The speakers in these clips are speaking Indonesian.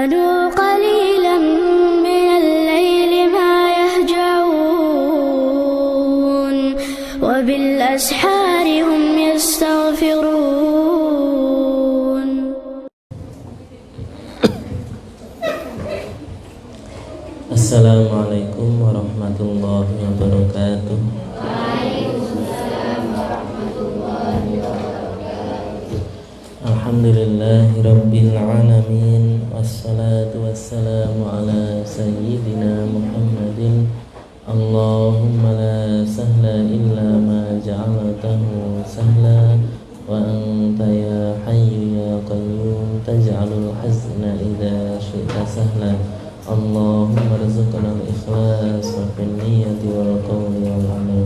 كانوا قليلا من الليل ما يهجعون وبالأسحار هم يستغفرون. Assalamualaikum warahmatullahi wabarakatuh. Alhamdulillahi rabbil alamin, wassalatu wassalamu ala sayyidina Muhammadin. Allahumma la sahla illa ma ja'altahu sahla wa anta ya hayyu ya qayyum taj'alul hazna idza syi'ta sahla. Allahumma rizqna al-ikhlas wa fil niyyati wal qawli wal amal.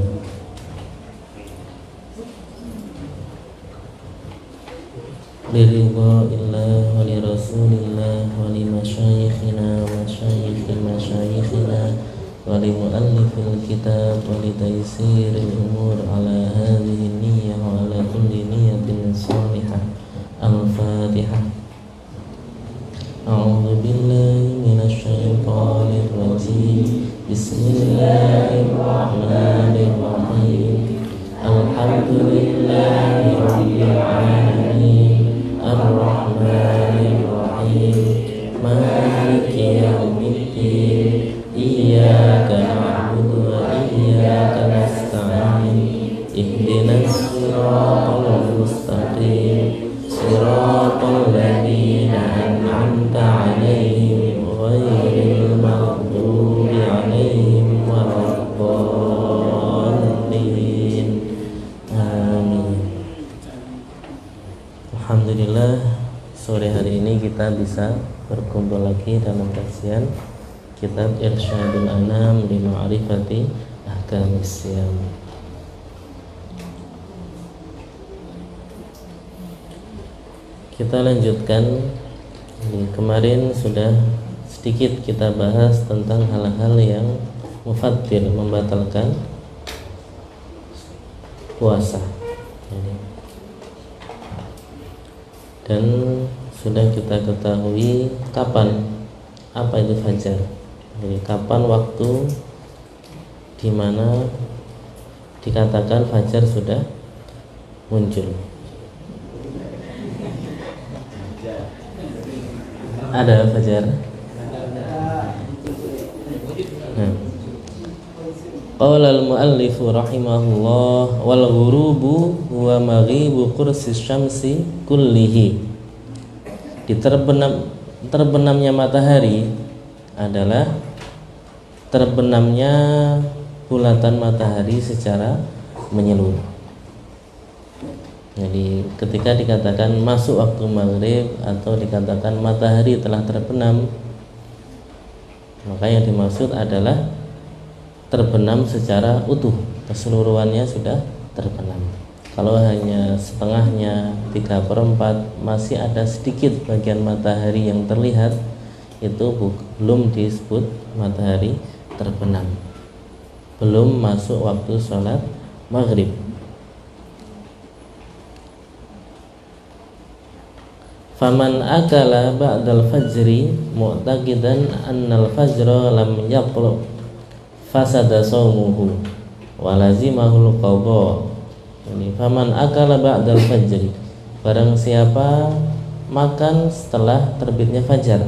Liridha illah wa li rasulillah wa li masyayikhina wa masyayikhi masyayikhina wa li muallifil kitab wa li taysiril umur ala hadhihi niyyah wa ala kulli niyyatin salihah. Al-Fatihah. A'udzu billahi minasy syaithanir rajim. Bismillahirrahmanirrahim. Alhamdulillahi rabbil alamin. Ar-Rahmanir-Rahim. Maliki yaumiddin. Iyyaka na'budu wa iyyaka nasta'in. Ihdinas siratal mustaqim. Siratal ladzina an'amta 'alaihim ghairil maghdubi 'alaihim waladdallin. Amin. Alhamdulillah, sore hari ini kita bisa berkumpul lagi dalam kajian kitab Irsyadul Anam li Ma'rifati Ahkamis Syam. Kita lanjutkan. Kemarin sudah sedikit kita bahas tentang hal-hal yang mufattir, membatalkan puasa. Dan sudah kita ketahui kapan, apa itu fajar. Jadi kapan waktu di mana dikatakan fajar sudah muncul. Ada fajar. Qala al-muallif rahimahullah wal ghurubu huwa maghibu qursi syamsi kullihi. Terbenamnya matahari adalah terbenamnya bulatan matahari secara menyeluruh. Jadi ketika dikatakan masuk waktu maghrib atau dikatakan matahari telah terbenam, maka yang dimaksud adalah terbenam secara utuh, keseluruhannya sudah terbenam. Kalau hanya setengahnya, 3/4, masih ada sedikit bagian matahari yang terlihat, itu belum disebut matahari terbenam, belum masuk waktu sholat maghrib. Faman akala ba'dal fajri mu'taqidan annal fajra lam yaqlu fasada shaumuhu wa lazimahul qadha. Ini faman akala ba'dal fajri, barang siapa makan setelah terbitnya fajar,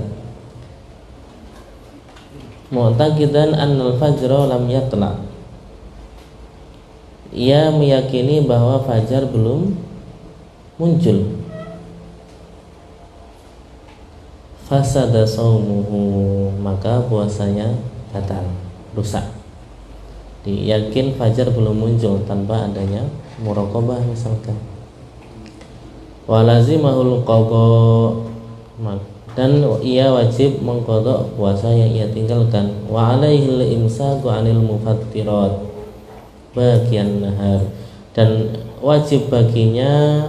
mu'taqidan annal fajra lam yatla, ia meyakini bahwa fajar belum muncul, fasada shaumuhu, maka puasanya batal, rusak. Yakin fajar belum muncul tanpa adanya muraqabah misalkan. Walazimahul qadha, dan ia wajib mengqadha puasa yang ia tinggalkan. Wa alaihil imsaku 'anil mufattirat bagian nahar, dan wajib baginya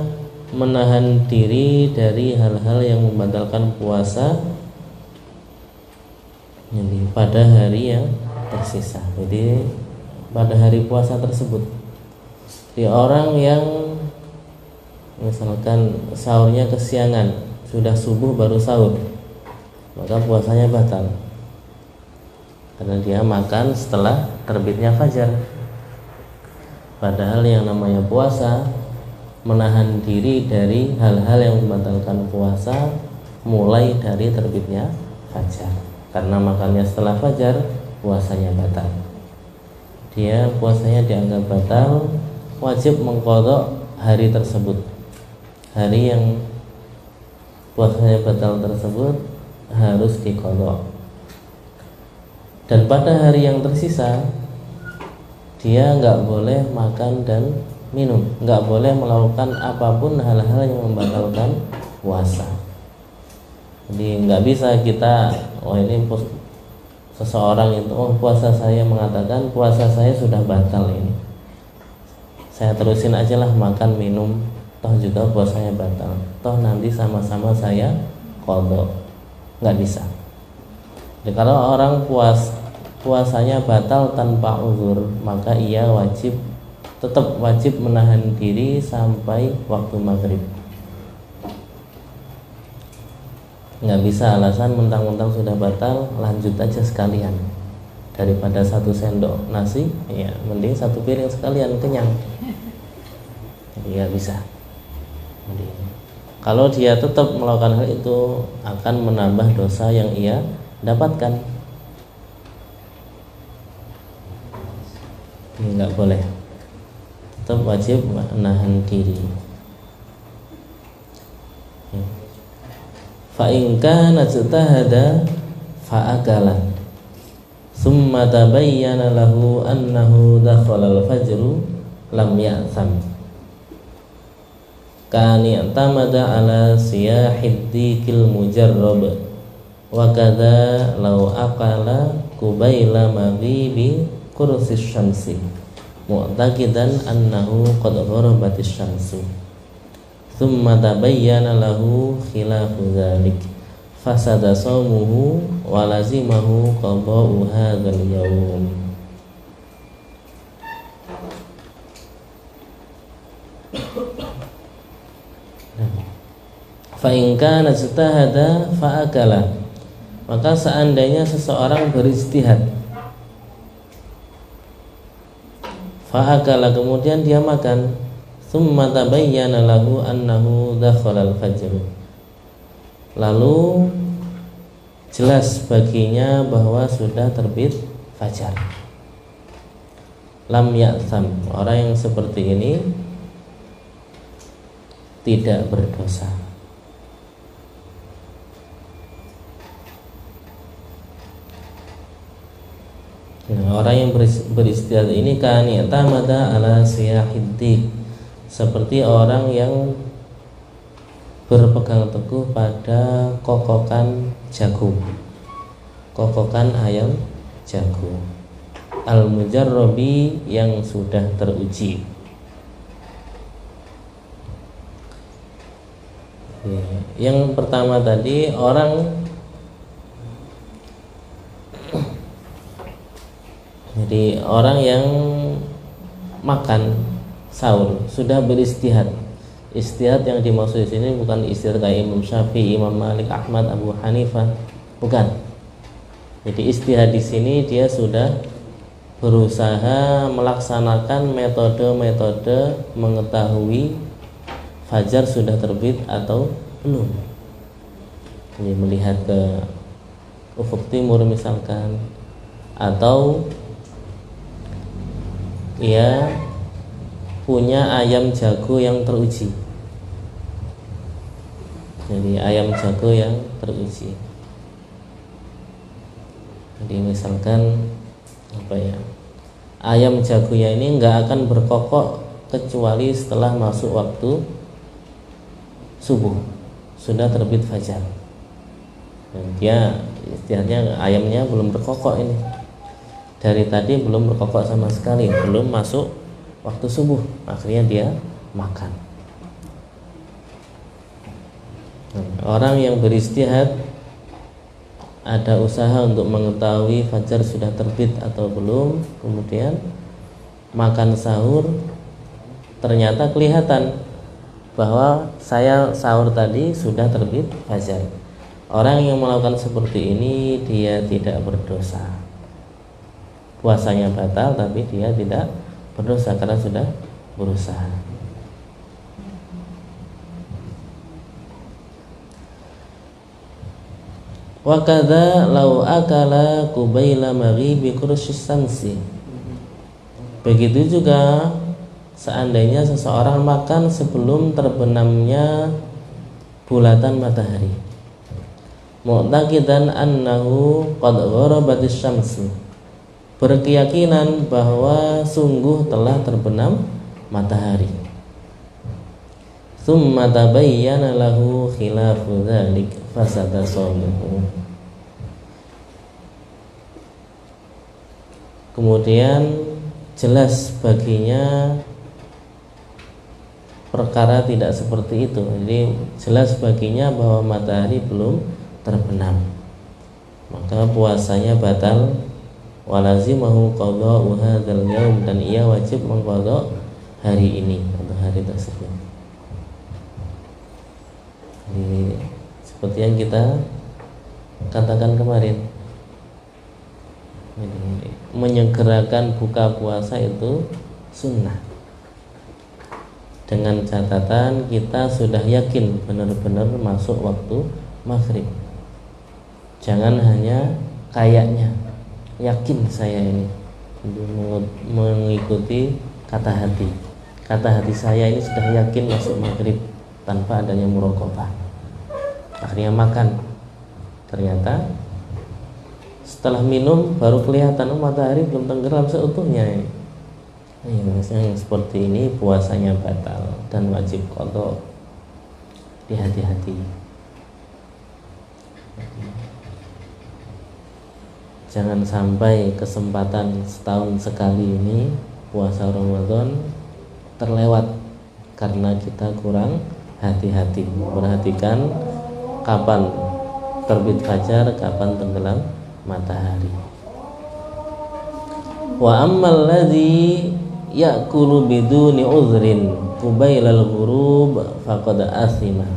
menahan diri dari hal-hal yang membatalkan puasa pada hari yang tersisa. Jadi pada hari puasa tersebut, di orang yang misalkan sahurnya kesiangan, sudah subuh baru sahur, maka puasanya batal karena dia makan setelah terbitnya fajar. Padahal yang namanya puasa menahan diri dari hal-hal yang membatalkan puasa mulai dari terbitnya fajar. Karena makannya setelah fajar, puasanya batal. Dia puasanya dianggap batal, wajib mengqadha hari tersebut. Hari yang puasanya batal tersebut harus diqadha. Dan pada hari yang tersisa, dia nggak boleh makan dan minum, nggak boleh melakukan apapun hal-hal yang membatalkan puasa. Jadi nggak bisa kita, ini seseorang itu, puasa saya mengatakan puasa saya sudah batal ini, saya terusin aja lah makan minum, toh juga puasanya batal, toh nanti sama-sama saya qadha. Nggak bisa. Jadi kalau orang puasanya batal tanpa uzur, maka ia tetap wajib menahan diri sampai waktu maghrib. Nggak bisa alasan mentang-mentang sudah batal lanjut aja sekalian, daripada 1 sendok nasi ya mending 1 piring sekalian kenyang. Jadi nggak bisa. Jadi, kalau dia tetap melakukan hal itu akan menambah dosa yang ia dapatkan. Ini nggak boleh, tetap wajib menahan diri. Fa in kana ijtahada fa akala summa tabayyana lahu annahu dakhala al-fajr lam ya'tham kani i'tamada ala siyahid dikil mujarrab wa kadza law aqala qubaila maghibi kursi syamsi mu'taqidan annahu qad gharabatis syamsu thumma tabayyana lahu khilafu dzalik fasada shaumuhu wa lazimahu qada'u hadzal yaum. Fa in kana ijtahada fa akala, maka seandainya seseorang berijtihad, fa akala kemudian dia makan, summa tabayyana lahu annahu dakhala al-fajr, lalu jelas baginya bahwa sudah terbit fajar, lam ya'tham, orang yang seperti ini tidak berdosa. Nah, orang yang beristihad ini kan i'tamada ala siyahiddik, seperti orang yang berpegang teguh pada kokokan jagung, kokokan ayam jagung, al-mujarrabi, yang sudah teruji. Yang pertama tadi, orang jadi orang yang makan sahur sudah beristihad. Istihad yang dimaksud di sini bukan istihad kayak Imam Syafi'i, Imam Malik, Ahmad, Abu Hanifah, bukan. Jadi istihad di sini dia sudah berusaha melaksanakan metode-metode mengetahui fajar sudah terbit atau belum. Jadi melihat ke ufuk timur misalkan, atau ia punya ayam jago yang teruji. Jadi ayam jago yang teruji. Jadi misalkan ayam jagonya ini nggak akan berkokok kecuali setelah masuk waktu subuh, sudah terbit fajar. Dan dia istilahnya ayamnya belum berkokok ini, dari tadi belum berkokok sama sekali, belum masuk waktu subuh, akhirnya dia makan. Orang yang beristihad ada usaha untuk mengetahui fajar sudah terbit atau belum, kemudian makan sahur, ternyata kelihatan bahwa saya sahur tadi sudah terbit fajar. Orang yang melakukan seperti ini dia tidak berdosa. Puasanya batal tapi dia tidak berdosa karena sudah berusaha. Wa kadza law akala qubaila maghibi qursyis samsi. Begitu juga seandainya seseorang makan sebelum terbenamnya bulatan matahari, mu'taqidan annahu qad gharabatis syamsu, berkeyakinan bahwa sungguh telah terbenam matahari. Tsumma tabayyana lahu khilafu dzalik fasada shaumuhu. Kemudian jelas baginya perkara tidak seperti itu. Jadi jelas baginya bahwa matahari belum terbenam, maka puasanya batal. Walazimahu qada'u hadzal yaum, dan ia wajib mengqadha hari ini atau hari tersebut. Jadi, seperti yang kita katakan kemarin, menyegerakan buka puasa itu sunnah, dengan catatan kita sudah yakin benar-benar masuk waktu maghrib. Jangan hanya kayaknya, yakin saya ini mengikuti kata hati. Kata hati saya ini sudah yakin masuk maghrib tanpa adanya muraqabah. Akhirnya makan, ternyata setelah minum baru kelihatan matahari belum tenggelam seutuhnya. Yang seperti ini puasanya batal dan wajib qadha. Hati-hati. Jangan sampai kesempatan setahun sekali ini puasa Ramadan terlewat karena kita kurang hati-hati. Perhatikan kapan terbit fajar, kapan tenggelam matahari. Wa ammal ladzi ya'kulu biduni uzrin qubailal ghurub faqad athima.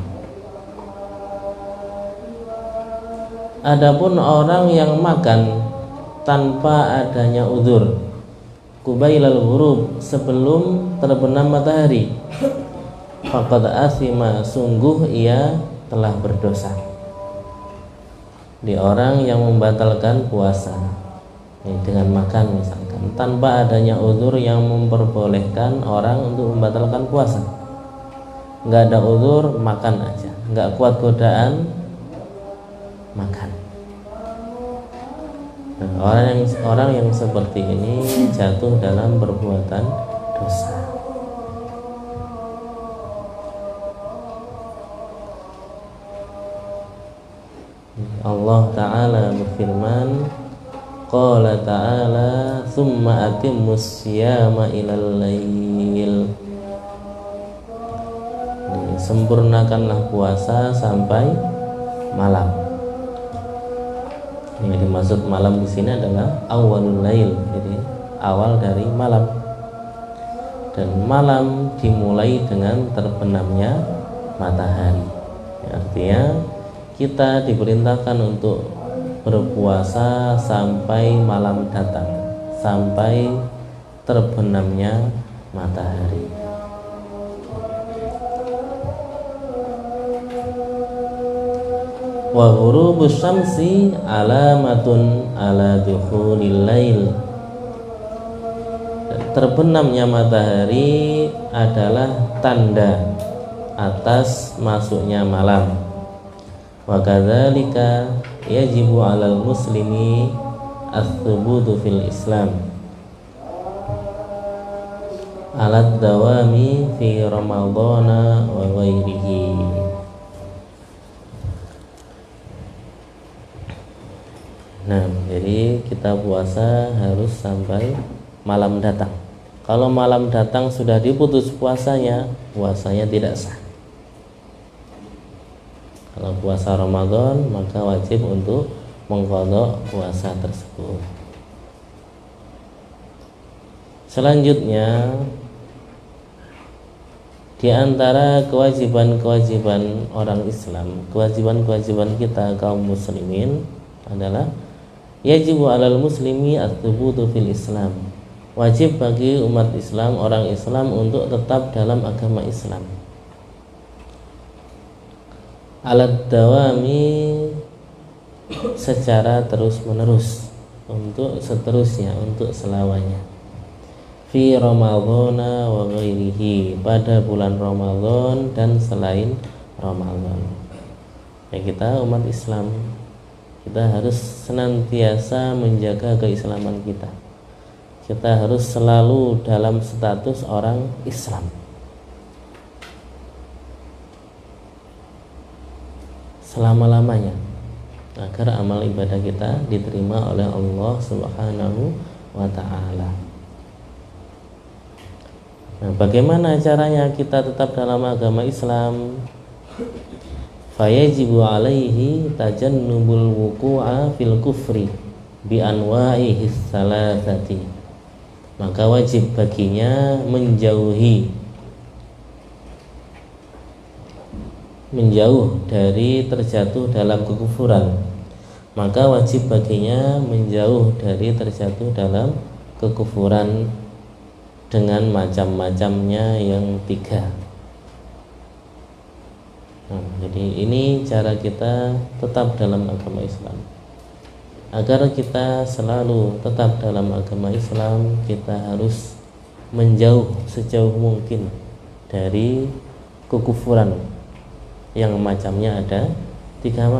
Adapun orang yang makan tanpa adanya uzur, qubailal ghurub, sebelum terbenam matahari, faqad athima, sungguh ia telah berdosa. Di orang yang membatalkan puasa dengan makan misalkan tanpa adanya uzur yang memperbolehkan orang untuk membatalkan puasa. Nggak ada uzur, makan aja. Nggak kuat godaan, makan. Nah, orang yang seperti ini jatuh dalam perbuatan dosa. Allah Ta'ala berfirman, Qala Ta'ala thumma atimmus siyama ilal lail. Sempurnakanlah puasa sampai malam. Yang dimaksud malam di sini adalah awalul lail, jadi awal dari malam. Dan malam dimulai dengan terbenamnya matahari. Artinya kita diperintahkan untuk berpuasa sampai malam datang, sampai terbenamnya matahari. Wa ghurubus syamsi alamatun ala dukhulil lail. Terbenamnya matahari adalah tanda atas masuknya malam. Wa kadzalika yajibu 'alal muslimi ats-thubutu fil Islam alat dawami fi Ramadhana wa ghairihi. Nah, jadi kita puasa harus sampai malam datang. Kalau malam datang sudah diputus puasanya, puasanya tidak sah. Kalau puasa Ramadan maka wajib untuk mengqadha puasa tersebut. Selanjutnya Di antara kewajiban-kewajiban orang Islam, kewajiban-kewajiban kita kaum muslimin adalah yajibu 'alal muslimi at-thubutu fil Islam. Wajib bagi umat Islam, orang Islam untuk tetap dalam agama Islam. Alad dawami, secara terus-menerus, untuk seterusnya, untuk selamanya. Fi Ramadhana wa ghairihi, pada bulan Ramadan dan selain Ramadan. Ya, kita umat Islam, kita harus senantiasa menjaga keislaman kita. Kita harus selalu dalam status orang Islam selama-lamanya, agar amal ibadah kita diterima oleh Allah Subhanahu wa ta'ala. Nah, bagaimana caranya kita tetap dalam agama Islam? Fayajibu alaihi tajannubul wuqu'a fil kufri bi anwa'ihi salasati. Maka wajib baginya menjauh dari terjatuh dalam kekufuran. Maka wajib baginya menjauh dari terjatuh dalam kekufuran dengan macam-macamnya yang 3. Jadi ini cara kita tetap dalam agama Islam. Agar kita selalu tetap dalam agama Islam, kita harus menjauh sejauh mungkin dari kekufuran yang macamnya ada 3.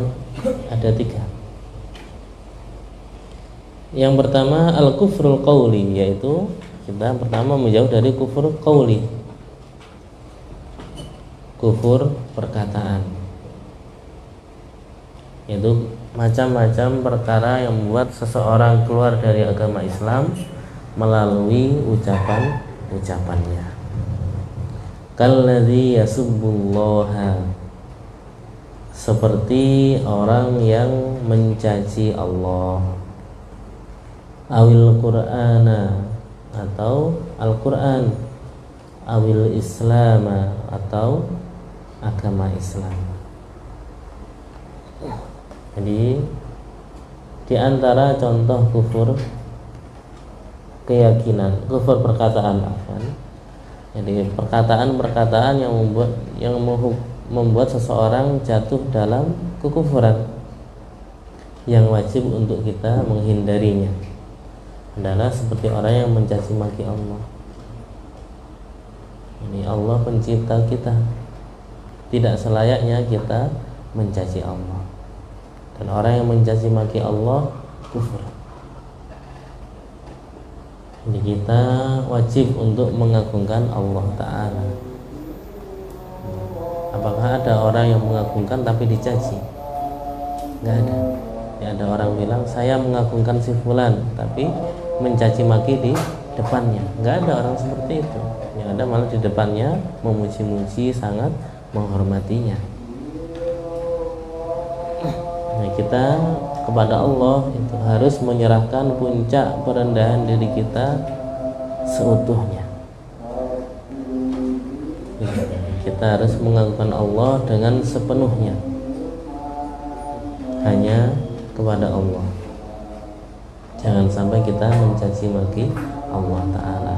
Yang pertama al-kufrul qawli, yaitu kita pertama menjauh dari kufur qawli, kufur perkataan, yaitu macam-macam perkara yang membuat seseorang keluar dari agama Islam melalui ucapannya. Kalladzi yasubbullaha, seperti orang yang mencaci Allah, awil Qur'ana, atau Al-Quran, awil Islama, atau agama Islam. Jadi di antara contoh kufur keyakinan, kufur perkataan, jadi perkataan-perkataan yang membuat seseorang jatuh dalam kekufuran, yang wajib untuk kita menghindarinya adalah seperti orang yang mencaci maki Allah. Ini Allah pencipta kita, tidak selayaknya kita mencaci Allah. Dan orang yang mencaci maki Allah kufur. Jadi kita wajib untuk mengagungkan Allah Ta'ala. Apakah ada orang yang mengagungkan tapi dicaci? Enggak ada. Ya, ada orang bilang saya mengagungkan si fulan tapi mencaci maki di depannya. Enggak ada orang seperti itu. Yang ada malah di depannya memuji-muji, sangat menghormatinya. Nah, kita kepada Allah itu harus menyerahkan puncak perendahan diri kita seutuhnya. Kita harus mengagungkan Allah dengan sepenuhnya, hanya kepada Allah. Jangan sampai kita mencaci maki Allah Ta'ala.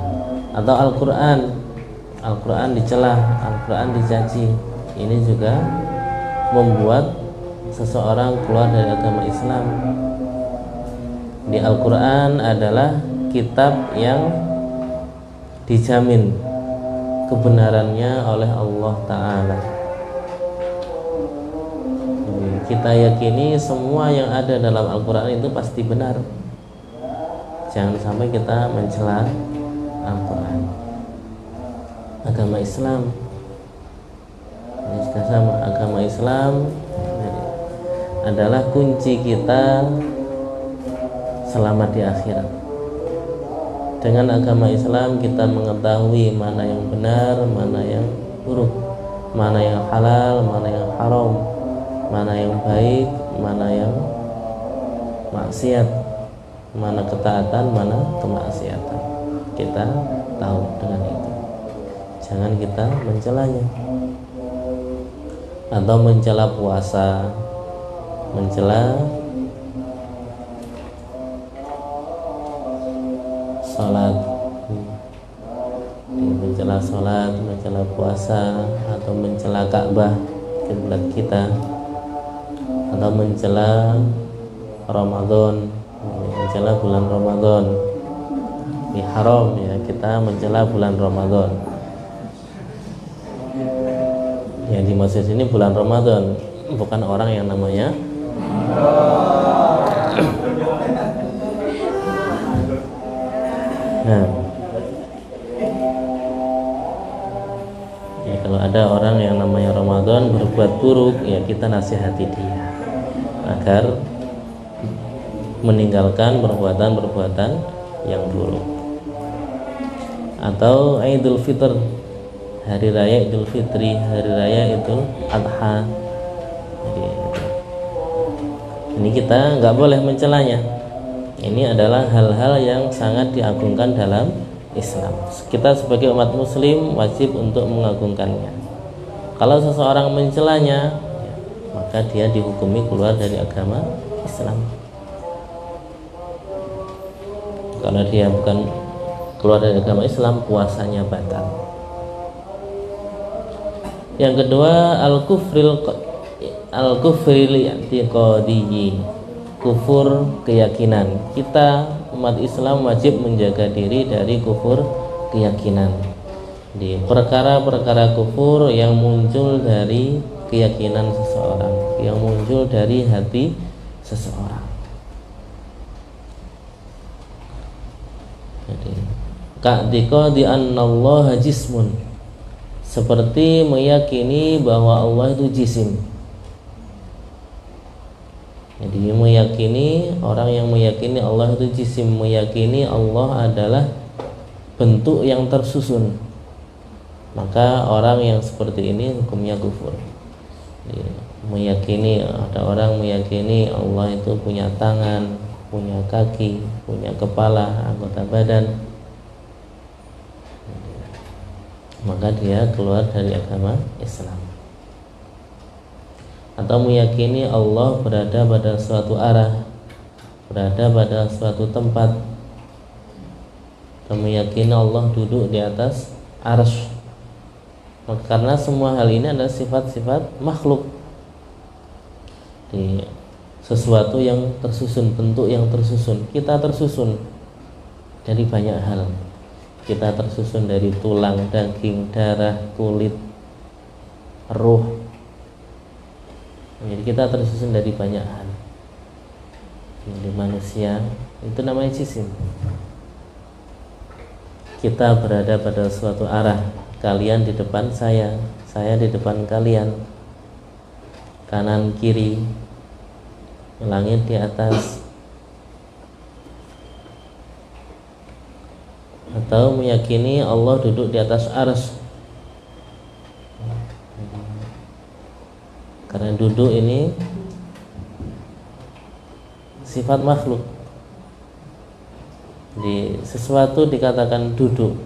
Atau Al-Quran dicelah, Al-Quran dicaci. Ini juga membuat seseorang keluar dari agama Islam. Di Al-Quran adalah kitab yang dijamin kebenarannya oleh Allah Ta'ala. Kita yakini semua yang ada dalam Al-Quran itu pasti benar. Jangan sampai kita mencela Al-Quran. Agama Islam ini juga sama. Agama Islam adalah kunci kita selamat di akhirat. Dengan agama Islam kita mengetahui mana yang benar, mana yang buruk, mana yang halal, mana yang haram, mana yang baik, mana yang maksiat, mana ketaatan, mana kemaksiatan. Kita tahu dengan itu. jangan kita mencelanya. Atau mencela puasa, mencela sholat, mencela sholat, mencela puasa, atau mencela Ka'bah kiblat kita, atau mencela Ramadan, mencela bulan Ramadan. Ini haram ya, kita mencela bulan Ramadan. Yang dimaksud sini bulan Ramadan, bukan orang yang namanya nah, ya kalau ada orang yang namanya Ramadan berbuat buruk, ya kita nasihati dia agar meninggalkan perbuatan-perbuatan yang buruk. Atau Idul Fitr, hari raya Idul Fitri, hari raya Idul Adha. Jadi, ini kita nggak boleh mencelanya. Ini adalah hal-hal yang sangat diagungkan dalam Islam. Kita sebagai umat Muslim wajib untuk mengagungkannya. Kalau seseorang mencelanya, maka dia dihukumi keluar dari agama Islam. Kalau dia bukan keluar dari agama Islam, puasanya batal. Yang kedua, al-kufril i'tiqadiyyi, kufur keyakinan. Kita umat Islam wajib menjaga diri dari kufur keyakinan. Di perkara-perkara kufur yang muncul dari keyakinan seseorang, yang muncul dari hati seseorang. Jadi, ka'tiqadi annallaha jismun, seperti meyakini bahwa Allah itu jisim. Jadi meyakini, orang yang meyakini Allah itu jisim, meyakini Allah adalah bentuk yang tersusun, maka orang yang seperti ini hukumnya kufur. Jadi, meyakini, ada orang meyakini Allah itu punya tangan, punya kaki, punya kepala, anggota badan, maka dia keluar dari agama Islam. Atau meyakini Allah berada pada suatu arah, berada pada suatu tempat, atau meyakini Allah duduk di atas arsy. Karena semua hal ini adalah sifat-sifat makhluk, di sesuatu yang tersusun, bentuk yang tersusun. Kita tersusun dari banyak hal. Kita tersusun dari tulang, daging, darah, kulit, ruh. Jadi kita tersusun dari banyak hal. Jadi manusia itu namanya jisim. Kita berada pada suatu arah. Kalian di depan saya di depan kalian, kanan kiri, langit di atas. Atau meyakini Allah duduk di atas arsy, karena duduk ini sifat makhluk. Di sesuatu dikatakan duduk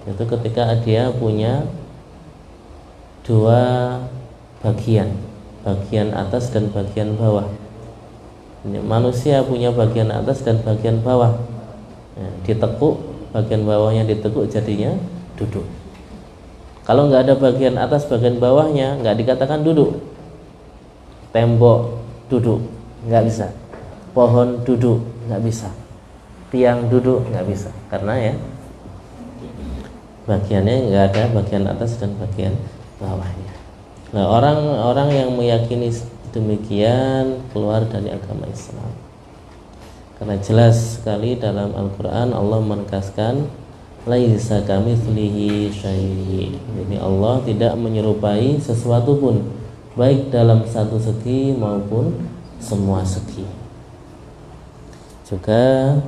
itu ketika dia punya dua bagian, bagian atas dan bagian bawah. Manusia punya bagian atas dan bagian bawah. Ditekuk, bagian bawahnya ditekuk, jadinya duduk. Kalau nggak ada bagian atas bagian bawahnya, nggak dikatakan duduk. Tembok duduk, nggak bisa. Pohon duduk, nggak bisa. Tiang duduk, nggak bisa. Karena ya bagiannya nggak ada bagian atas dan bagian bawahnya. Nah, orang-orang yang meyakini demikian keluar dari agama Islam. Karena jelas sekali dalam Al-Quran Allah menegaskan laisa kamitslihi syai'. Jadi Allah tidak menyerupai sesuatu pun, baik dalam satu segi maupun semua segi. Juga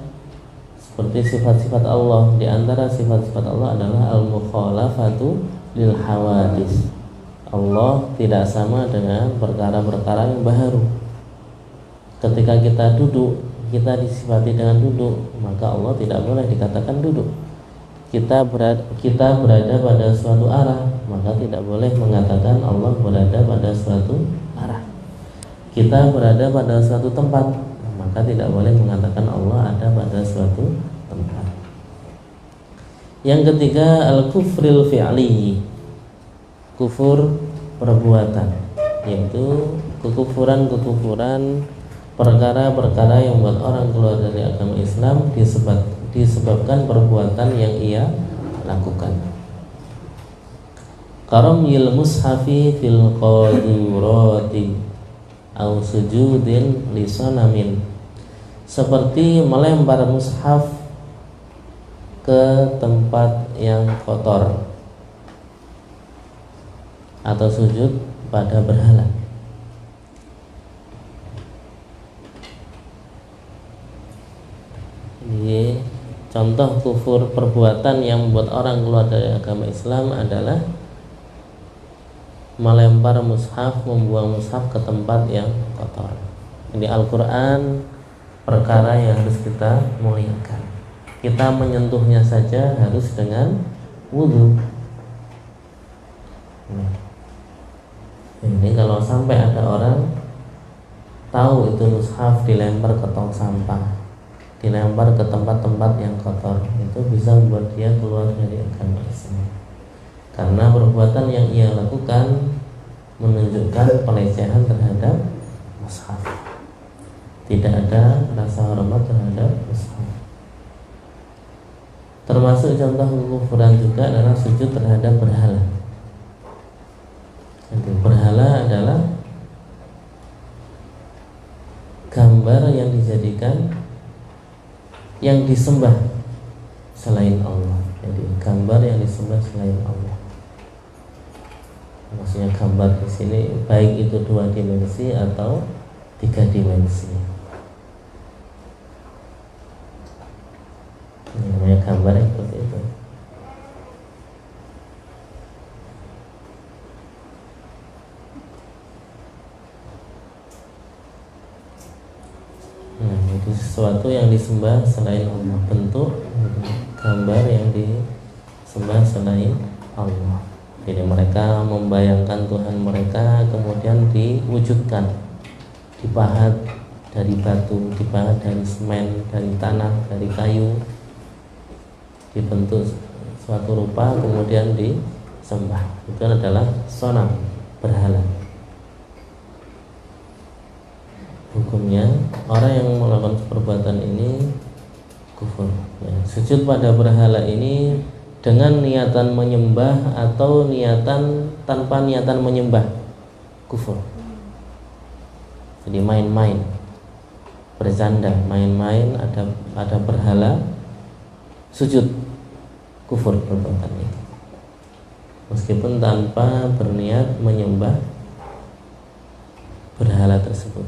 seperti sifat-sifat Allah, di antara sifat-sifat Allah adalah al-mukhalafatu lil hawadits. Allah tidak sama dengan perkara-perkara yang baru. Ketika kita duduk, kita disifati dengan duduk, maka Allah tidak boleh dikatakan duduk. kita berada pada suatu arah, maka tidak boleh mengatakan Allah berada pada suatu arah. Kita berada pada suatu tempat, maka tidak boleh mengatakan Allah ada pada suatu tempat. Yang ketiga, al-kufril fi'li, kufur perbuatan, yaitu kekufuran perkara-perkara yang membuat orang keluar dari agama Islam disebabkan perbuatan yang ia lakukan. Karamil mushafi fil qadurati au sujudin li sanamin, seperti melempar mushaf ke tempat yang kotor atau sujud pada berhala. Jadi contoh kufur perbuatan yang membuat orang keluar dari agama Islam adalah melempar mushaf, membuang mushaf ke tempat yang kotor. Jadi Al-Quran perkara yang harus kita muliakan. Kita menyentuhnya saja harus dengan wudhu. Ini kalau sampai ada orang tahu itu mushaf dilempar ke tong sampah, dilempar ke tempat-tempat yang kotor, itu bisa membuat dia keluar dari agama Islam. Karena perbuatan yang ia lakukan menunjukkan pelecehan terhadap mushaf. Tidak ada rasa hormat terhadap mushaf. Termasuk contoh kekufuran juga adalah sujud terhadap berhala. Jadi berhala adalah gambar yang dijadikan, yang disembah selain Allah. Jadi gambar yang disembah selain Allah. Maksudnya gambar di sini baik itu 2 dimensi atau 3 dimensi. Ini namanya gambar yang seperti itu. Itu sesuatu yang disembah selain Allah, bentuk gambar yang disembah selain Allah. Jadi mereka membayangkan Tuhan mereka, kemudian diwujudkan, dipahat dari batu, dipahat dari semen, dari tanah, dari kayu, dibentuk suatu rupa kemudian disembah. Itu adalah sonam, berhala. Hukumnya orang yang melakukan perbuatan ini kufur. Ya, sujud pada berhala ini dengan niatan menyembah atau niatan tanpa niatan menyembah, kufur. Jadi main-main, bercanda, main-main, ada berhala, sujud, kufur perbuatan itu. Meskipun tanpa berniat menyembah berhala tersebut.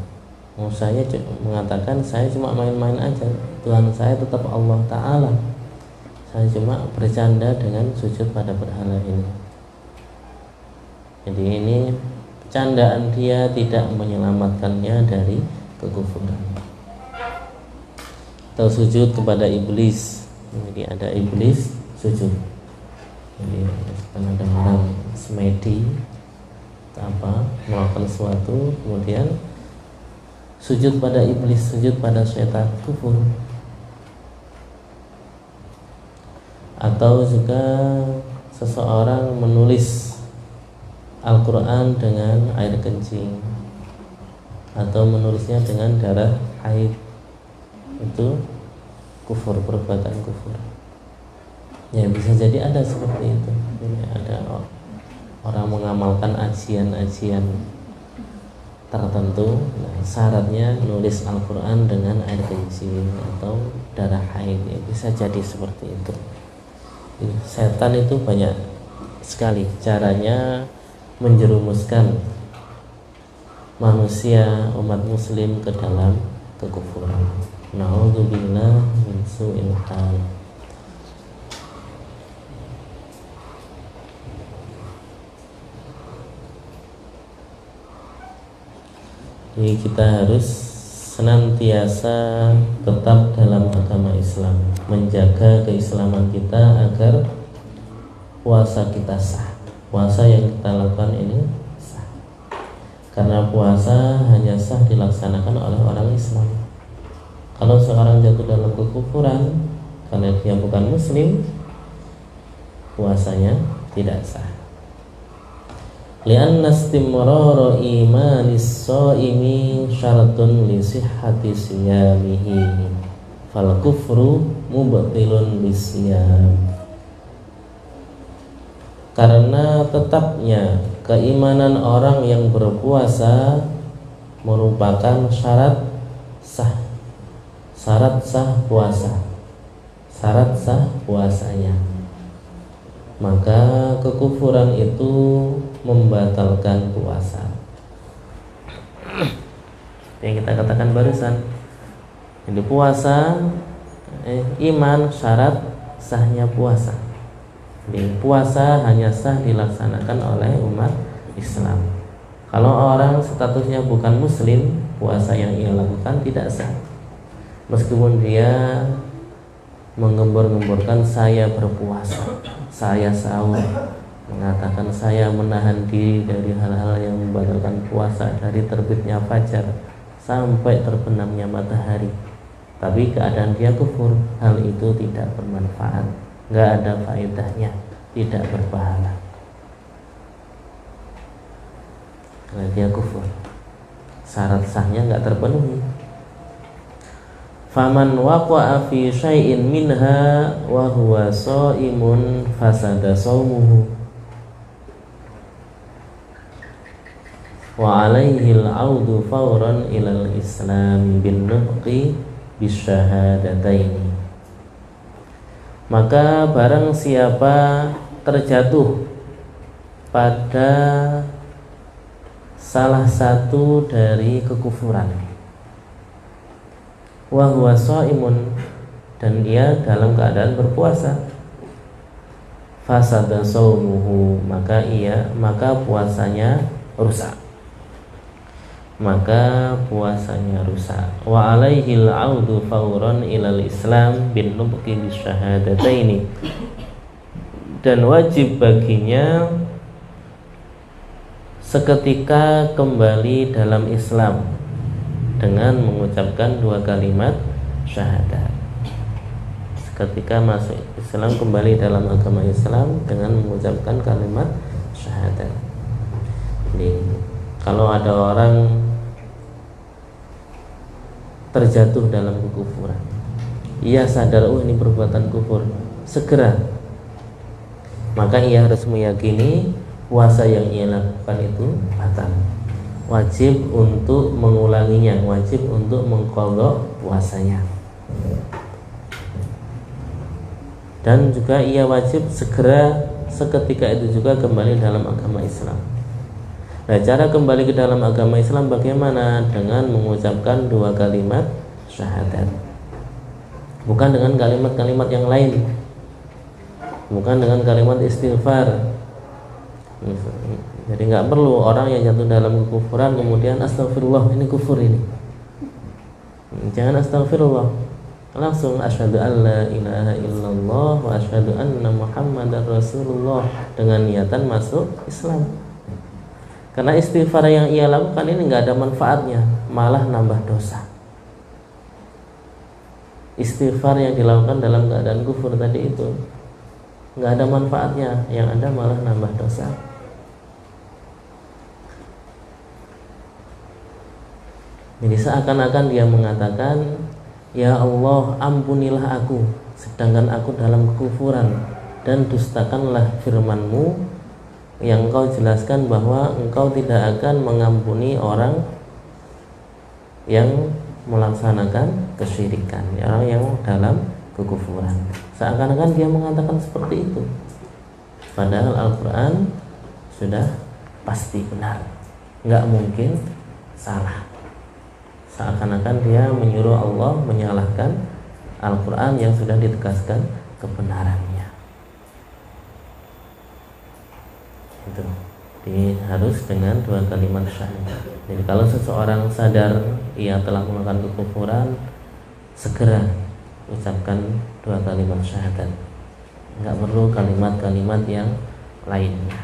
Saya mengatakan saya cuma main-main aja, Tuhan saya tetap Allah Ta'ala, saya cuma bercanda dengan sujud pada berhala ini. Jadi ini candaan dia tidak menyelamatkannya dari kekufuran. Atau sujud kepada iblis. Jadi ada iblis sujud. Jadi kan ada orang semedi apa melakukan sesuatu kemudian sujud pada iblis, sujud pada syaitan, kufur. Atau juga seseorang menulis Al-Quran dengan air kencing atau menulisnya dengan darah haid, itu kufur, perbuatan kufur. Ya bisa jadi ada seperti itu. Jadi ada orang mengamalkan ajian-ajian tertentu, nah, syaratnya nulis Al-Quran dengan air kencing atau darah haid, ya, bisa jadi seperti itu. Setan itu banyak sekali caranya menjerumuskan manusia, umat muslim ke dalam kekufuran. Na'udzubillah min su'il hal. Jadi kita harus senantiasa tetap dalam agama Islam, menjaga keislaman kita agar puasa kita sah, puasa yang kita lakukan ini sah. Karena puasa hanya sah dilaksanakan oleh orang Islam. Kalau seorang jatuh dalam kekufuran karena dia bukan muslim, puasanya tidak sah. Lianna istimrara imanis shaimi syaratun li sihhati siyamihi fal kufru mubtilun lisyam. Karena tetapnya keimanan orang yang berpuasa merupakan syarat sah puasa, syarat sah puasanya. Maka kekufuran itu membatalkan puasa. Yang kita katakan barusan, jadi puasa iman syarat sahnya puasa. Jadi puasa hanya sah dilaksanakan oleh umat Islam. Kalau orang statusnya bukan muslim, puasa yang ia lakukan tidak sah. Meskipun dia menggembor-gemborkan saya berpuasa, saya sahur, mengatakan saya menahan diri dari hal-hal yang membatalkan puasa dari terbitnya fajar sampai terbenamnya matahari, tapi keadaan dia kufur, hal itu tidak bermanfaat, nggak ada faedahnya, tidak berpahala karena dia kufur, syarat sahnya nggak terpenuhi. Faman waqa'a fi syai'in minha wa huwa shaimun fasada shaumuhu wa 'alaihi al-'audu fawran ilal islam bin nutqi bisyahadataini. Maka barang siapa terjatuh pada salah satu dari kekufuran, wa huwa shaimun, dan dia dalam keadaan berpuasa, fasada shaumuhu, maka puasanya rusak, wa alaihil audu fauran ilal islam bin nutqi bisyahadataini, dan wajib baginya seketika kembali dalam Islam dengan mengucapkan dua kalimat syahadat. Ketika masuk Islam, kembali dalam agama Islam dengan mengucapkan kalimat syahadat. Jadi, kalau ada orang terjatuh dalam kekufuran, ia sadar, ini perbuatan kufur, segera, maka ia harus meyakini puasa yang ia lakukan itu batal. Wajib untuk mengulanginya, wajib untuk mengqadha puasanya, dan juga ia wajib segera seketika itu juga kembali dalam agama Islam. Nah, cara kembali ke dalam agama Islam bagaimana? Dengan mengucapkan dua kalimat syahadat, bukan dengan kalimat-kalimat yang lain, bukan dengan kalimat istighfar. Jadi nggak perlu orang yang jatuh dalam kekufuran kemudian astagfirullah, ini kufur ini. Jangan astagfirullah, langsung asyhadu an la ilaha illallah wa asyhadu anna muhammadar rasulullah, dengan niatan masuk Islam. Karena istighfar yang ia lakukan ini nggak ada manfaatnya, malah nambah dosa. Istighfar yang dilakukan dalam keadaan kufur tadi itu nggak ada manfaatnya, yang ada malah nambah dosa. Jadi seakan-akan dia mengatakan, ya Allah, ampunilah aku, sedangkan aku dalam kekufuran, dan dustakanlah firman-Mu yang Engkau jelaskan bahwa Engkau tidak akan mengampuni orang yang melaksanakan kesyirikan, orang yang dalam kekufuran. Seakan-akan dia mengatakan seperti itu, padahal Al-Quran sudah pasti benar, nggak mungkin salah. Seakan-akan dia menyuruh Allah menyalahkan Al-Quran yang sudah ditegaskan kebenarannya. Itu. Jadi harus dengan 2 kalimat syahadat. Jadi kalau seseorang sadar ia telah melakukan kekufuran, segera ucapkan 2 kalimat syahadat. Enggak perlu kalimat-kalimat yang lainnya.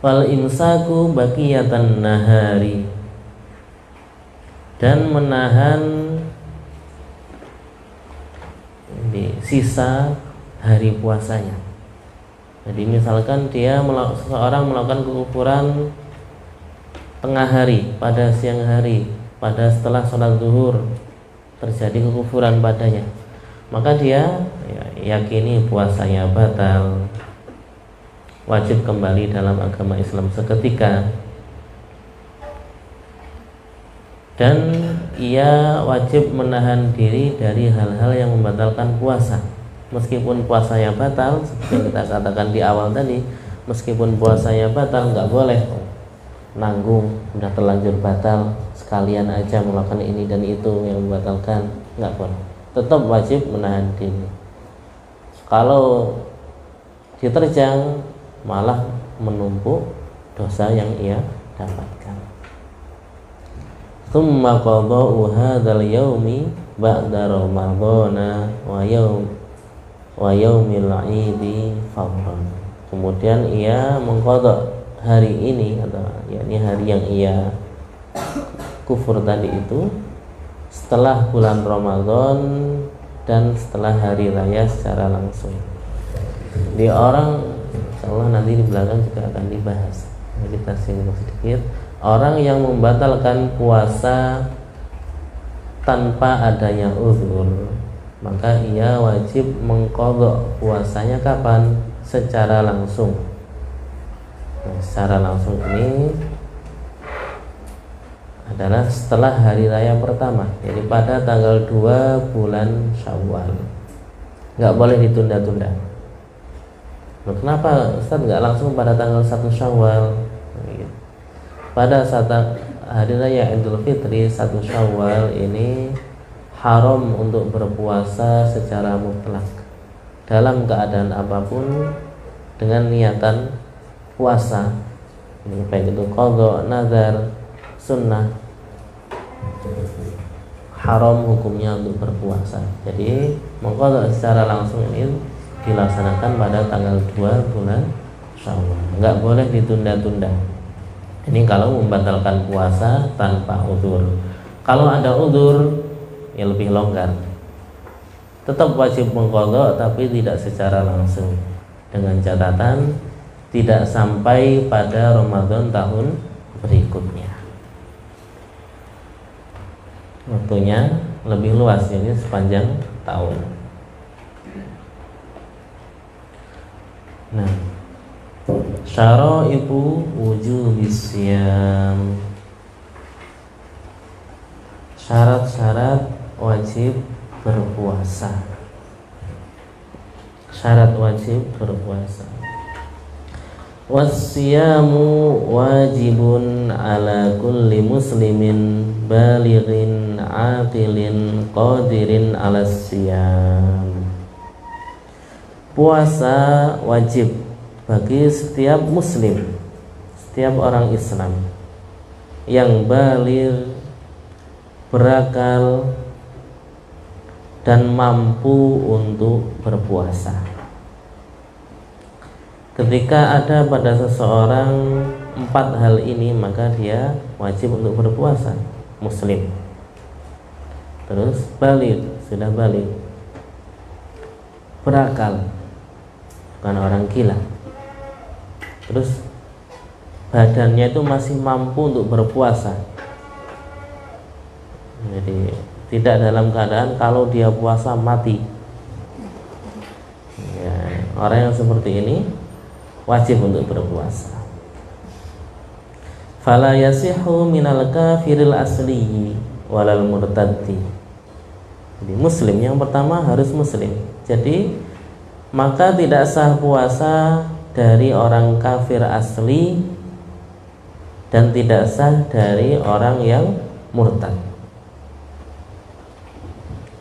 Wal imsaku baqiyatan nahari, dan menahan di sisa hari puasanya. Jadi misalkan seseorang melakukan kekufuran tengah hari, pada siang hari, pada setelah sholat zuhur terjadi kekufuran padanya, maka dia yakini puasanya batal, wajib kembali dalam agama Islam seketika, dan ia wajib menahan diri dari hal-hal yang membatalkan puasa. Meskipun puasanya batal, seperti yang kita katakan di awal tadi, meskipun puasanya batal, nggak boleh nanggung, udah terlanjur batal, sekalian aja melakukan ini dan itu yang membatalkan, nggak boleh. Tetap wajib menahan diri. Kalau diterjang, malah menumpuk dosa yang ia dapatkan. Tsumma qada'u hadzal yaumi ba'da ramadhana wa yaumil 'idi fawran. Kemudian ia mengqadha hari ini, atau yakni hari yang ia kufur tadi itu, setelah bulan Ramadan dan setelah hari raya secara langsung. Di orang, insyaallah nanti di belakang juga akan dibahas. Kita singgung sedikit. Orang yang membatalkan puasa tanpa adanya uzur, maka ia wajib mengqadha puasanya kapan? Secara langsung. Nah, secara langsung ini adalah setelah hari raya pertama, jadi pada tanggal 2 bulan Syawal. Nggak boleh ditunda-tunda. Kenapa Ustaz nggak langsung pada tanggal 1 Syawal? Pada saat hari raya Idul Fitri 1 Syawal ini haram untuk berpuasa secara mutlak dalam keadaan apapun dengan niatan puasa. Ini baik itu qadha, nazar, sunnah, haram hukumnya untuk berpuasa. Jadi mengqadha secara langsung ini dilaksanakan pada tanggal 2 bulan Syawal. Enggak boleh ditunda-tunda. Ini kalau membatalkan puasa tanpa uzur. Kalau ada uzur, ya lebih longgar. Tetap wajib mengqadha tapi tidak secara langsung. Dengan catatan tidak sampai pada Ramadan tahun berikutnya. Waktunya lebih luas, jadi sepanjang tahun. Nah, syarai'u wujubis siyam, syarat-syarat wajib berpuasa. Syarat wajib berpuasa. Wasyamu wajibun ala kulli muslimin balighin aqilin qadirin ala siyam. Puasa wajib bagi setiap muslim, setiap orang Islam yang baligh, berakal dan mampu untuk berpuasa. Ketika ada pada seseorang 4 hal ini, maka dia wajib untuk berpuasa. Muslim, terus baligh, sudah baligh, berakal, bukan orang gila, terus badannya itu masih mampu untuk berpuasa. Jadi tidak dalam keadaan kalau dia puasa mati ya, orang yang seperti ini wajib untuk berpuasa. Fala yasihu minal kafiril asli walal murtaddi. Jadi muslim yang pertama harus muslim. Jadi maka tidak sah puasa dari orang kafir asli dan tidak sah dari orang yang murtad.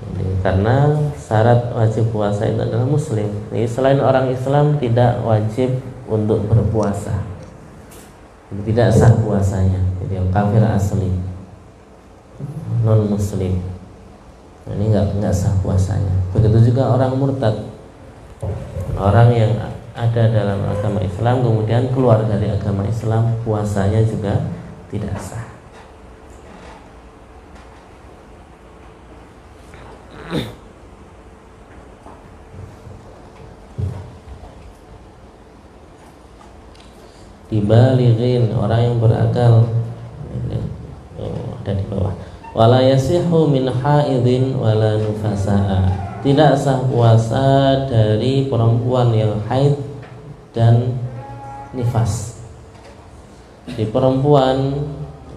Jadi, karena syarat wajib puasa itu adalah muslim. Jadi selain orang Islam tidak wajib untuk berpuasa, tidak sah puasanya. Jadi yang kafir asli, non muslim, ini nggak sah puasanya. Begitu juga orang murtad, orang yang ada dalam agama Islam kemudian keluar dari agama Islam, puasanya juga tidak sah. Dibalighin, orang yang berakal. Ada di bawah. Wala yasihu min haidin wala nufasaa. Tidak sah puasa dari perempuan yang haid dan nifas. Di perempuan,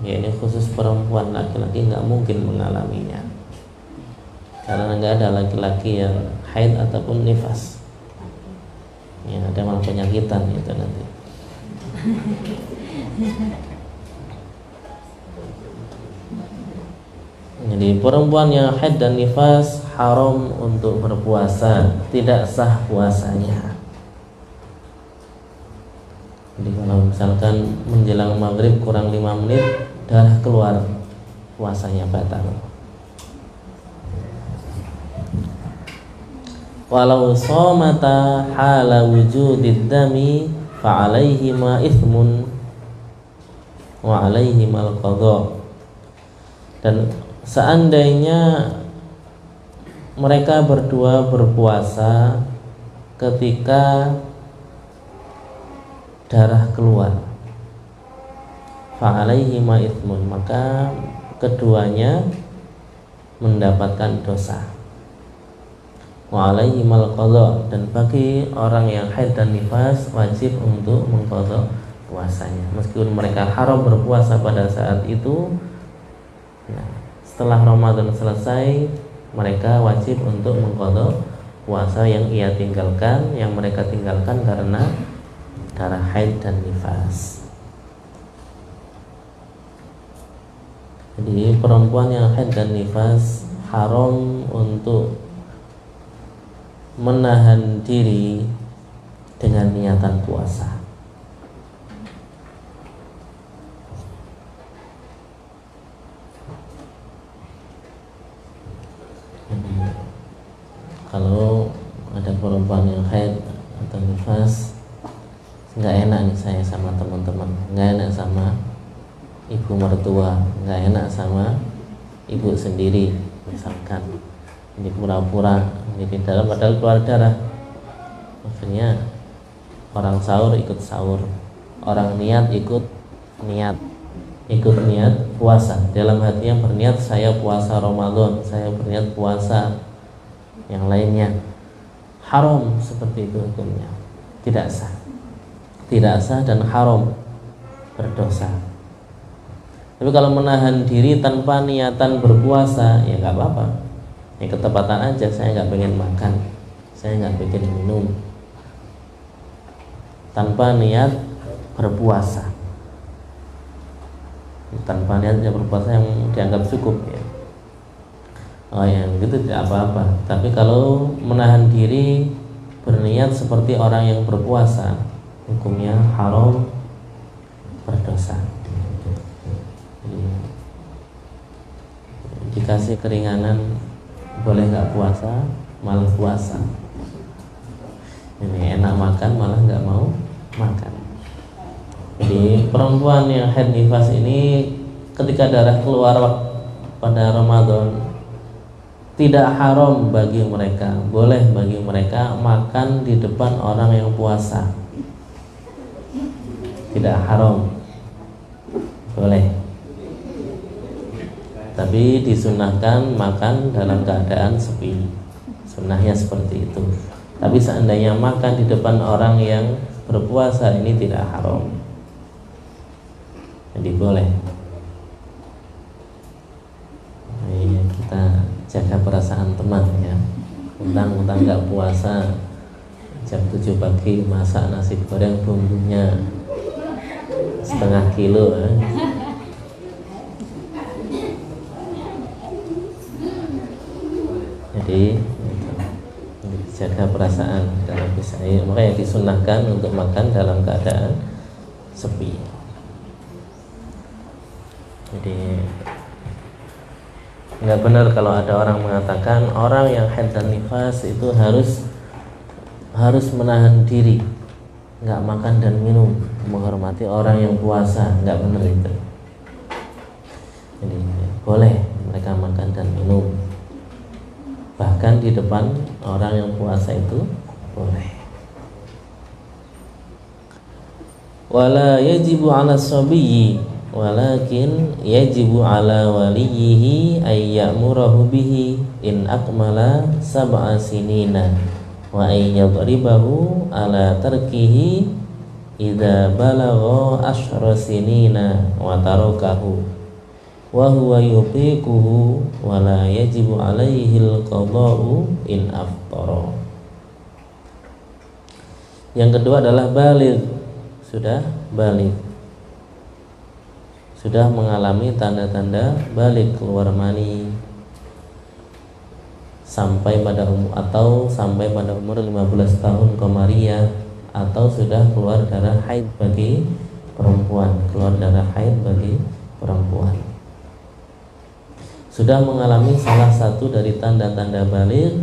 ya ini khusus perempuan, laki-laki nggak mungkin mengalaminya, karena nggak ada laki-laki yang haid ataupun nifas. Ya, ada malah penyakitan itu nanti. Jadi perempuan yang haid dan nifas haram untuk berpuasa, tidak sah puasanya. Jadi kalau misalkan menjelang maghrib kurang 5 menit darah keluar, puasanya batal. Walau somata hala wujudid dami fa'alaihima ithmun wa alaihimal qadha. Dan seandainya mereka berdua berpuasa ketika darah keluar, fa'alaihima ithmun, maka keduanya mendapatkan dosa. Wa alaihimal qadha, dan bagi orang yang haid dan nifas wajib untuk mengqadha puasanya. Meskipun mereka haram berpuasa pada saat itu, nah, setelah Ramadan selesai mereka wajib untuk mengqadha puasa yang mereka tinggalkan karena darah haid dan nifas. Jadi perempuan yang haid dan nifas haram untuk menahan diri dengan niatan puasa. Kalau ada perempuan yang haid atau nifas, nggak enak nih saya sama teman-teman, nggak enak sama ibu mertua, nggak enak sama ibu sendiri misalkan. Ini pura-pura di dalam padahal keluar darah. Akhirnya orang sahur ikut sahur, orang niat ikut niat puasa. Dalam hatinya berniat saya puasa Ramadan, saya berniat puasa yang lainnya. Haram seperti itu hukumnya, tidak sah dan haram, berdosa. Tapi kalau menahan diri tanpa niatan berpuasa, ya nggak apa-apa. Ya ketepatan aja, saya nggak pengen makan, saya nggak pengen minum, tanpa niat berpuasa, tanpa niatnya berpuasa yang dianggap cukup ya. Oh ya, begitu tidak apa-apa. Tapi kalau menahan diri berniat seperti orang yang berpuasa, hukumnya haram, berdosa. Dikasih keringanan, boleh nggak puasa, malah puasa. Ini enak makan, malah nggak mau makan. Jadi perempuan yang haid nifas ini ketika darah keluar pada Ramadan, tidak haram bagi mereka, boleh bagi mereka makan di depan orang yang puasa. Tidak haram, boleh. Tapi disunahkan makan dalam keadaan sepi, sunnahnya seperti itu. Tapi seandainya makan di depan orang yang berpuasa, ini tidak haram, jadi boleh. Nah, kita jaga perasaan teman ya. Utang-utang nggak puasa, jam 7 pagi masak nasi goreng bumbunya setengah kilo ya. Jadi Jadi jaga perasaan dalam bisa, makanya disunahkan untuk makan dalam keadaan sepi. Jadi nggak benar kalau ada orang mengatakan orang yang haid dan nifas itu harus menahan diri, nggak makan dan minum, menghormati orang yang puasa. Nggak benar itu. Jadi boleh mereka makan dan minum, bahkan di depan orang yang puasa itu boleh. Wala yajibu 'ala sabiyyi walakin yajibu 'ala waliyhi ay ya'murahu bihi in akmala sab'a sinina wa ay yadribahu 'ala tarkihi idza balagha asyra sinina wa tarakahu wa huwa yuqiquhu wa la yajibu 'alaihi al-qada'u in aftara. Yang kedua adalah baligh, sudah baligh, sudah mengalami tanda-tanda balik, keluar mani sampai pada umur 15 tahun komariah, atau sudah keluar darah haid bagi perempuan, sudah mengalami salah satu dari tanda-tanda balik,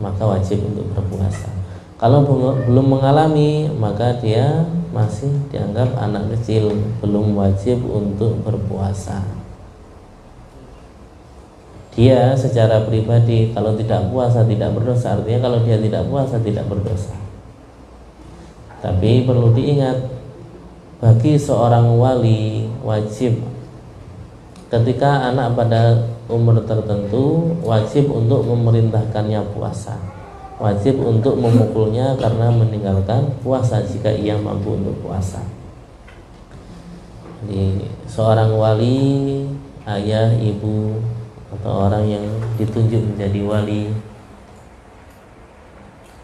maka wajib untuk berpuasa. Kalau belum mengalami, maka dia masih dianggap anak kecil, belum wajib untuk berpuasa. Dia secara pribadi kalau tidak puasa tidak berdosa, artinya kalau dia tidak puasa tidak berdosa. Tapi perlu diingat, bagi seorang wali wajib ketika anak pada umur tertentu wajib untuk memerintahkannya puasa, wajib untuk memukulnya karena meninggalkan puasa jika ia mampu untuk puasa. Jadi seorang wali, ayah, ibu, atau orang yang ditunjuk menjadi wali,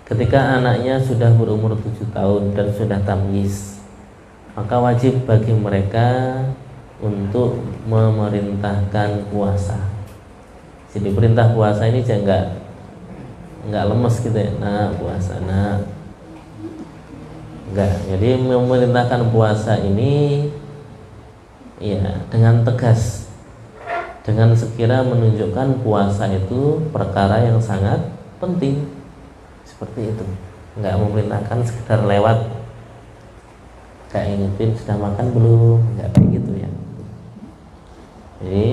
ketika anaknya sudah berumur 7 tahun dan sudah tamyiz, maka wajib bagi mereka untuk memerintahkan puasa. Jadi perintah puasa ini jangan nggak lemes gitu ya, nah puasa, nah enggak. Jadi memerintahkan puasa ini ya dengan tegas, dengan sekira menunjukkan puasa itu perkara yang sangat penting, seperti itu. Enggak memerintahkan sekedar lewat kayak ingetin sudah makan belum, enggak kayak gitu ya. Jadi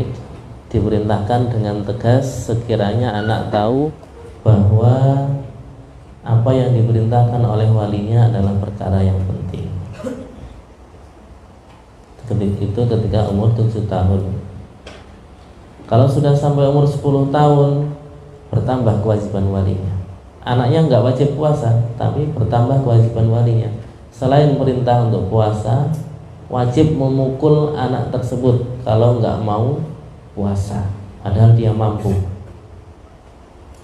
diperintahkan dengan tegas sekiranya anak tahu bahwa apa yang diperintahkan oleh walinya adalah perkara yang penting. Itu ketika umur 7 tahun. Kalau sudah sampai umur 10 tahun, bertambah kewajiban walinya. Anaknya nggak wajib puasa, tapi bertambah kewajiban walinya. Selain perintah untuk puasa, wajib memukul anak tersebut kalau nggak mau puasa, padahal dia mampu.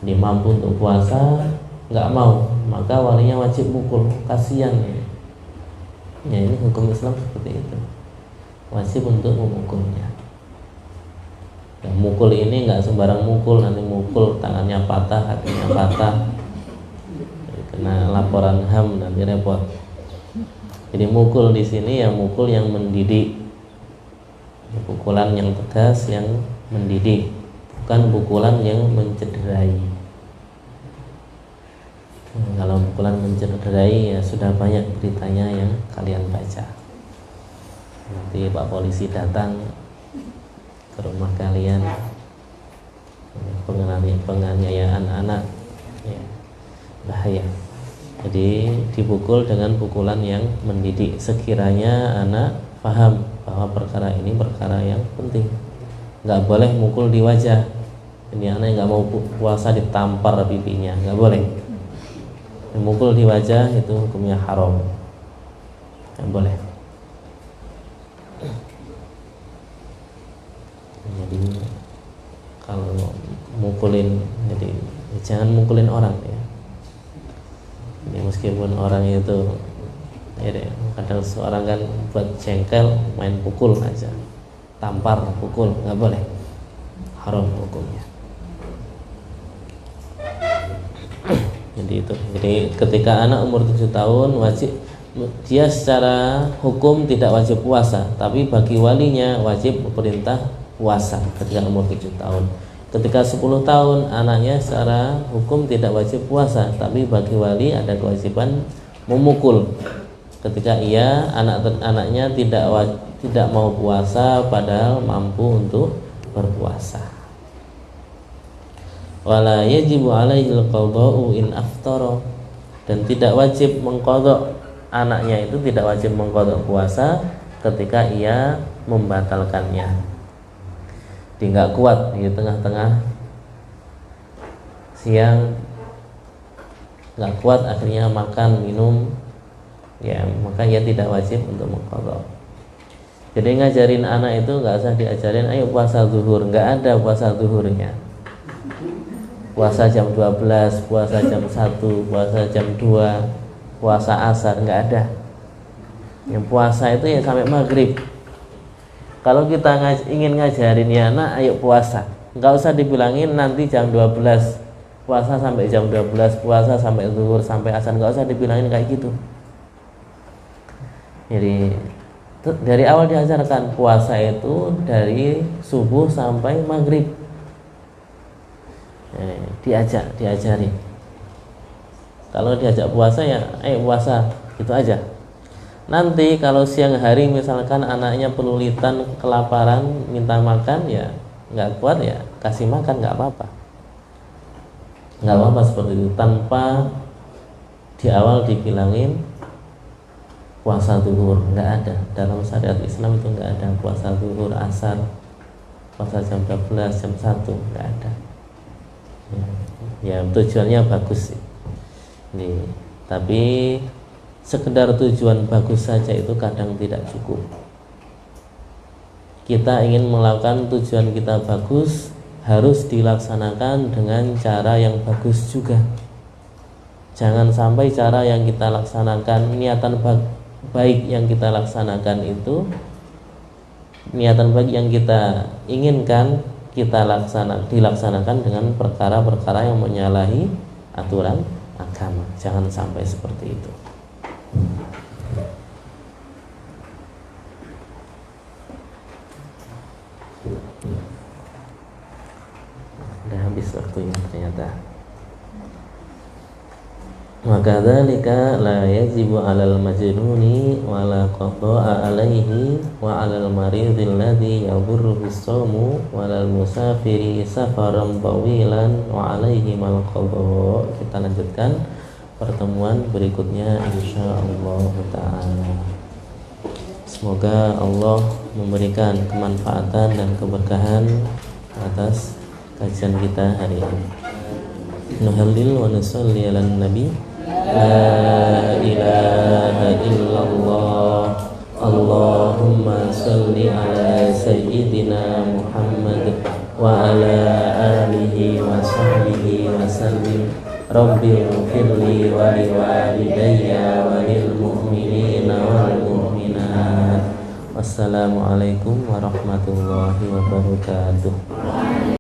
Dia mampu untuk puasa, nggak mau, maka walinya wajib mukul. Kasihan ya, ini hukum Islam seperti itu, wajib untuk memukulnya. Ya, mukul ini nggak sembarang mukul, nanti mukul tangannya patah, kakinya patah, kena laporan HAM nanti repot. Jadi mukul di sini ya mukul yang mendidik, pukulan yang tegas yang mendidik, bukan pukulan yang mencederai. Kalau pukulan mencederai ya sudah banyak beritanya yang kalian baca. Nanti Pak Polisi datang ke rumah kalian, penganiayaan anak, ya, bahaya. Jadi dipukul dengan pukulan yang mendidik, sekiranya anak paham bahwa perkara ini perkara yang penting. Nggak boleh mukul di wajah. Ini anak yang nggak mau puasa ditampar pipinya, nggak boleh. Mukul di wajah itu hukumnya haram, nggak boleh. Jadi kalau mukulin, jadi jangan mukulin orang ya. Jadi meskipun orang itu ya deh, kadang seorang kan buat jengkel main pukul aja, tampar, pukul, nggak boleh, haram hukumnya. Jadi ketika anak umur 7 tahun wajib, dia secara hukum tidak wajib puasa, tapi bagi walinya wajib perintah puasa ketika umur 7 tahun. Ketika 10 tahun anaknya secara hukum tidak wajib puasa, tapi bagi wali ada kewajiban memukul ketika anaknya tidak mau puasa padahal mampu untuk berpuasa. Wala yajibu alaihil qada'u in aftara, dan tidak wajib mengqadha, anaknya itu tidak wajib mengqadha puasa ketika ia membatalkannya. Dia nggak kuat di tengah-tengah siang, nggak kuat akhirnya makan minum, ya maka ia tidak wajib untuk mengqadha. Jadi ngajarin anak itu nggak usah diajarin ayo puasa zuhur, nggak ada puasa zuhurnya. Puasa jam 12, puasa jam 1, puasa jam 2, puasa asar, nggak ada. Yang puasa itu ya sampai maghrib. Kalau kita ingin ngajarin ya anak ayo puasa, nggak usah dibilangin nanti jam 12 puasa sampai jam 12, puasa sampai zuhur sampai asar, nggak usah dibilangin kayak gitu. Jadi dari awal diajarkan puasa itu dari subuh sampai maghrib. Diajari. Kalau diajak puasa ya puasa, itu aja. Nanti kalau siang hari misalkan anaknya pelulitan, kelaparan, minta makan, ya nggak kuat ya kasih makan, nggak apa-apa seperti itu, tanpa di awal dibilangin puasa zuhur. Nggak ada dalam syariat Islam, itu nggak ada puasa zuhur, asar, puasa jam 12, jam 1, nggak ada. Ya tujuannya bagus sih. Tapi sekedar tujuan bagus saja itu kadang tidak cukup. Kita ingin melakukan tujuan kita bagus, harus dilaksanakan dengan cara yang bagus juga. Jangan sampai cara yang kita laksanakan, niatan baik yang kita laksanakan itu, niatan baik yang kita inginkan dilaksanakan dengan perkara-perkara yang menyalahi aturan agama. Jangan sampai seperti itu. Udah habis waktunya ternyata. Maka dzalika la yajibu 'alal majnuni wa la qada'a 'alaihi wa 'alal maridil ladzi yadhurruhu as-sawmu wa 'alal musafiri safaran tawilan wa 'alaihi mal qada'. Kita lanjutkan pertemuan berikutnya insyaallah taala. Semoga Allah memberikan kemanfaatan dan keberkahan atas kajian kita hari ini. Nuhallil wa nusalli 'alan nabi. La ilaha illallah. Allahumma salli ala sayyidina Muhammad wa ala alihi wa sahbihi wa sallim. Rabbi ighfirli wa liwalidayya wa lil mu'minina wal mu'minat. Wassalamualaikum warahmatullahi wabarakatuh.